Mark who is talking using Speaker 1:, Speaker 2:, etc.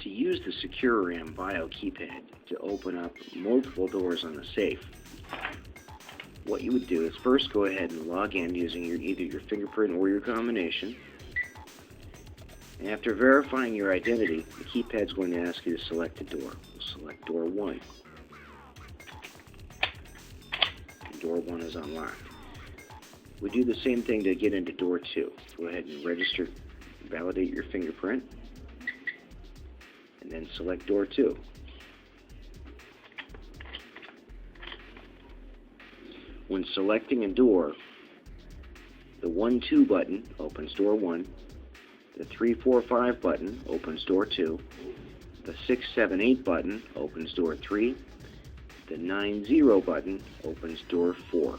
Speaker 1: To use the SecuRam Bio Keypad to open up multiple doors on the safe, what you would do is first go ahead and log in using either your fingerprint or your combination. And after verifying your identity, the keypad is going to ask you to select a door. We'll select door 1. Door 1 is unlocked. We do the same thing to get into door 2. Go ahead and register, validate your fingerprint, and then select door 2. When selecting a door, the 1-2 button opens door 1, the 3-4-5 button opens door 2, the 6-7-8 button opens door 3, the 9-0 button opens door 4.